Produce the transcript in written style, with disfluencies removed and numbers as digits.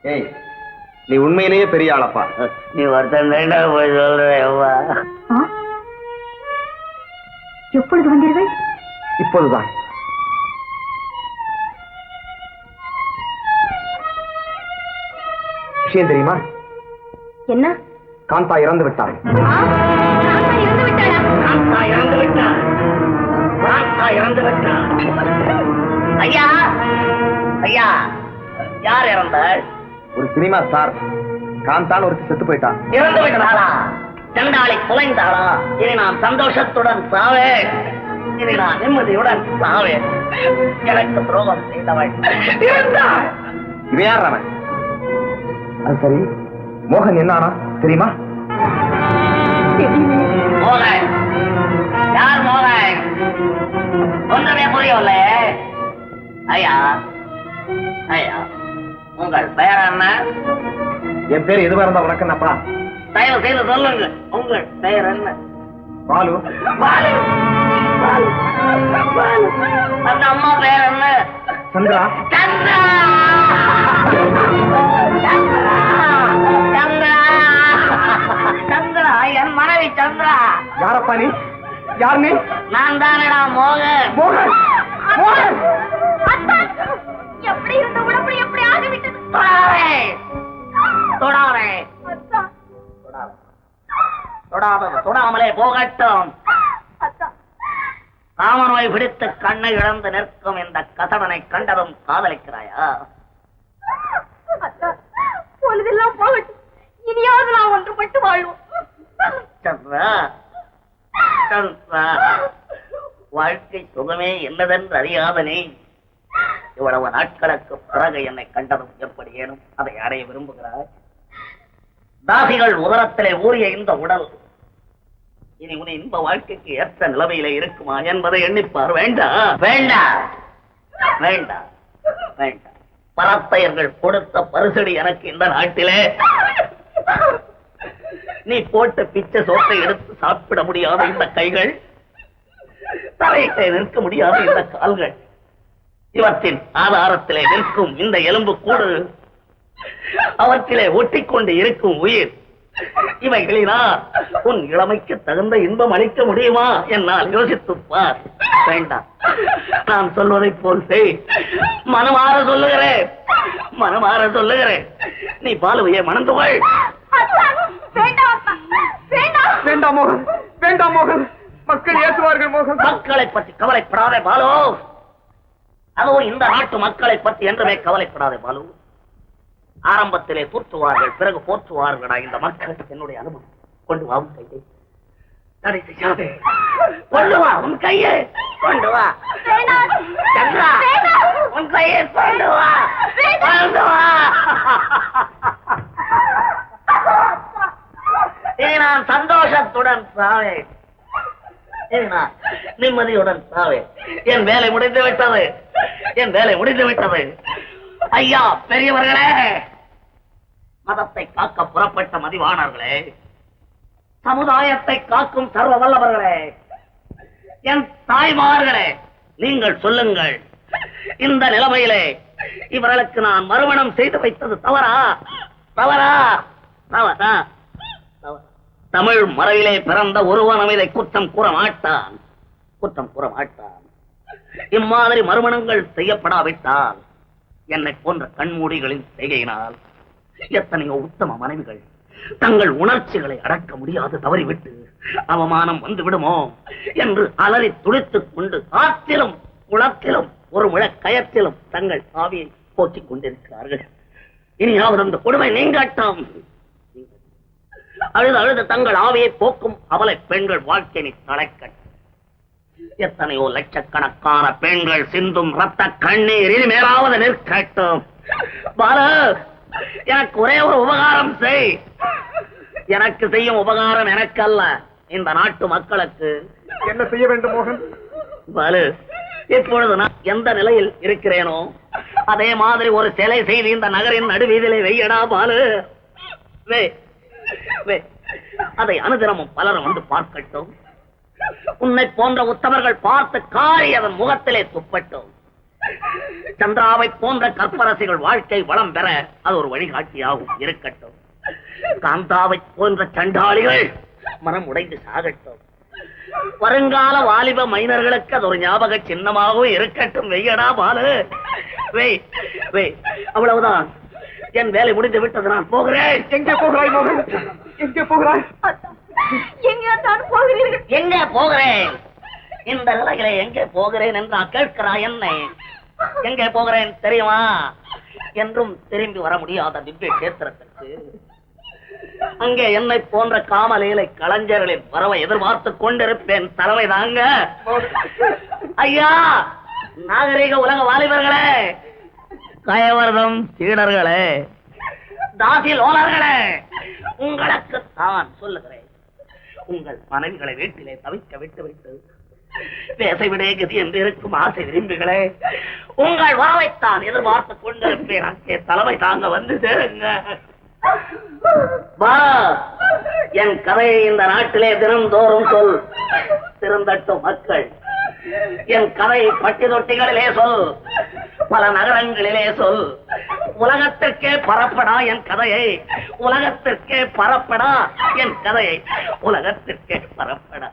ஏய், நீ உண்மையிலேயே பெரிய ஆளப்பா. நீ ஒருத்தன் போய் சொல்றேவா? எப்பொழுது வந்தீர்கள்? இப்போதுதான். விஷயம் தெரியுமா? என்ன? காந்தா இறந்து விட்டாள். இறந்து விட்டாள். ஐயா ஐயா, யார் இறந்தாள்? ஒரு சினிமா ஸ்டார் காந்தான் ஒருத்தி செத்து போயிட்டான். இறந்து விட்டாளா? சண்டாளி குலைந்தாளா? இனி நான் சந்தோஷத்துடன் சாவேன். இனி நான் நிம்மதியுடன் சாவேன். எனக்கு துரோகம் செய்தவள் இருந்தாள். இவன் யார் அவன்? அது சரி, மோகன் என்ன ஆனா தெரியுமா? மோகன் யார்? மோகன் ஒன்றுமே புரியவில்லை. ஐயா ஐயா, உங்கள் பெயர் என்ன? என் பேர் எதுவா இருந்தா உனக்கு என்னப்பா? தயவு செய்து சொல்லுங்க, உங்கள் பெயர் என்ன? பாலு. பாலு. பாலு. பாலு. அந்த அம்மா பெயர் என்ன? சந்திரா. சந்திரா. சந்திரா. சந்திரா. சந்திரா, என் மனைவி சந்திரா. யாரப்பா நீ? யார் நீ? நான் தானடா மோகன். மோகன். மோகன். எப்படி இருந்த உடம்பு எப்படி ஆகிவிட்டது? தொடாதே. தொடாதே. தொடாதது தொடாமலே போகட்டும். காமநோய் பிடித்து கண்ணை இழந்து நிற்கும் இந்த கசடனை கண்டதும் காதலிக்கிறாயா? பொழுதெல்லாம் போகட்டும், இனியாவது நான் ஒன்றுபட்டு வாழ்வோம். சந்திரா, சந்திரா, வாழ்க்கை சுகமே என்னதென்று அறியாத நீ இவ்வளவு நாட்களுக்கு பிறகு என்னை கண்டதும் எப்படி ஏனும் அதை அடைய விரும்புகிறாய்? தாசிகள் உதரத்திலே ஊறிய இந்த உடல் இனி உன் இன்ப வாழ்க்கைக்கு ஏற்ற நிலைமையிலே இருக்குமா என்பதை எண்ணிப்பார். வேண்டாம் வேண்டாம் வேண்டாம் வேண்டாம். பரத்தையர்கள் கொடுத்த பரிசடி எனக்கு இந்த நாட்டிலே. நீ போட்ட பிச்சை சோத்தை எடுத்து சாப்பிட முடியாத இந்த கைகள், தலையிட்டே நிற்க முடியாத இந்த கால்கள், இவற்றின் ஆதாரத்திலே நிற்கும் இந்த எலும்பு கூடு, அவற்றிலே ஒட்டிக்கொண்டு இருக்கும் உயிர், இவைகளினா உன் இளமைக்கு தகுந்த இன்பம் அளிக்க முடியுமா? என்னால் யோசித்துப் பார். வேண்டாம், நான் சொல்வதை போல் செய். மனமாற சொல்லுகிறேன், மனமாற சொல்லுகிறேன். நீ பாலுவையே மணந்து கொள். வேண்டாம் மோகன், வேண்டாம் மோகன். மக்கள் ஏற்றுவார்கள் மோகன். மக்களை பற்றி கவலைப்படாதே பாலு. அதுவும் இந்த நாட்டு மக்களை பற்றி என்றுமே கவலைப்படாதே பாலு. ஆரம்பத்திலே தூற்றுவார்கள், பிறகு போற்றுவார்களா இந்த மக்கள். என்னுடைய அனுபவம். கொண்டு வா உன் கையை. தடை செய்யாதே. கொண்டு வா உன் கையை. கொண்டு வா சந்திரா, உன் கையை கொண்டு வா. கொண்டு வா. இனி நான் சந்தோஷத்துடன் சாவேன். இனி நான் நிம்மதியுடன் சாவேன். என் வேலை முடிந்து விட்டது. என் வேலை முடிந்து விட்டது. ஐயா பெரியவர்களே, மதத்தை காக்க புறப்பட்ட மதிவாணர்களே, சமுதாயத்தை காக்கும் சர்வ வல்லவர்களே, என் தாய்மார்களே, நீங்கள் சொல்லுங்கள், இந்த நிலைமையிலே இவர்களுக்கு நான் மறுமணம் செய்து வைத்தது தவறா? தவறா? தவறா? தமிழ் மரபிலே பிறந்த ஒருவனும் இதை குற்றம் கூற மாட்டான். குற்றம் கூற மாட்டான். இம்மாதிரி மறுமணங்கள் செய்யப்படாவிட்டால் என்னை போன்ற கண்மூடிகளின் செய்கையினால் எத்தனையோ உத்தம மனைவிகள் தங்கள் உணர்ச்சிகளை அடக்க முடியாது தவறிவிட்டு அவமானம் வந்து விடுமோ என்று அலறி துடித்துக் கொண்டு ஆற்றிலும் குளத்திலும் ஒரு முழ கயத்திலும் தங்கள் ஆவியை போக்கிக் கொண்டிருக்கிறார்கள். இனியாவது அந்த கொடுமை நீங்கட்டும். அழுது அழுது தங்கள் ஆவியை போக்கும் அவலை பெண்கள் வாழ்க்கை நீ தலைக்கட்டும். எத்தனையோ லட்சக்கணக்கான பெண்கள் சிந்தும் ரத்த கண்ணீர் இனிமேலாவது நிற்கட்டும். பாலு, எனக்கு ஒரே ஒரு உபகாரம் செய். எனக்கு செய்யும் உபகாரம் எனக்கு அல்ல, இந்த நாட்டு மக்களுக்கு. என்ன செய்ய வேண்டும் மோகன்? பாலு, இப்பொழுது நான் எந்த நிலையில் இருக்கிறேனோ அதே மாதிரி ஒரு சிலை செய்து இந்த நகரின் நடுவீதிலே வெய்யடா பாலு. அதை அனுதினமும் பலரும் வந்து பார்க்கட்டும். உன்னை போன்ற உத்தமர்கள் பார்த்து காரி அதன் முகத்திலே துப்பட்டும். சந்திராவை போன்ற கற்பரசிகள் வாழ்க்கை வளம் பெற அது ஒரு வழிகாட்டியாகும் இருக்கட்டும். காந்தாவை போன்ற சண்டாளிகள் மனம் உடைந்து சாகட்டும். வருங்கால வாலிப மைனர்களுக்கு அது ஒரு ஞாபக சின்னமாகவும் இருக்கட்டும். வெய்யடா பாலு, வெய் வெய். அவ்வளவுதான், என் வேலை முடிந்து விட்டது, நான் போகிறேன். எங்கே போகிறாய் மோகன்? எங்கே போகிறாய்? எங்கே தான் போகிறீர்கள்? எங்கே போகிறேன்? இந்த நிலையிலே எங்கே போகிறேன் என்றா கேட்கிறாய் என்னை? எங்கே போகிறேன் தெரியுமா? என்றும் திரும்பி வர முடியாத திவ்ய கேத்திரத்திற்கு. அங்கே என்னை போன்ற காமலீலை கலைஞர்களின் வரவை எதிர்பார்த்து கொண்டிருப்பேன். தலைமை தாங்க ஐயா, நாகரீக உலக வாலிபர்களே, கயவர்தம் சீடர்களே, தாசி லோலர்களே, உங்களுக்கு தான் சொல்லுகிறேன். உங்கள் மனைவிகளை வீட்டிலே தவிக்க விட்டு பேசவிடே கதி என்று இருக்கும் ஆசை விரும்புகளே, உங்கள் வரவைத்தான் எதிர்பார்த்து கொண்டிருப்பேன். அங்கே தலைமை தாங்க வந்து சேருங்க. வா, என் கதையை இந்த நாட்டிலே தினந்தோறும் சொல். திருந்தட்டும் மக்கள். என் கதையை பட்டி தொட்டிகளிலே சொல், பல நகரங்களிலே சொல். உலகத்திற்கே பரப்படா என் கதையை, உலகத்திற்கே பரப்படா என் கதையை, உலகத்திற்கே பரப்படா.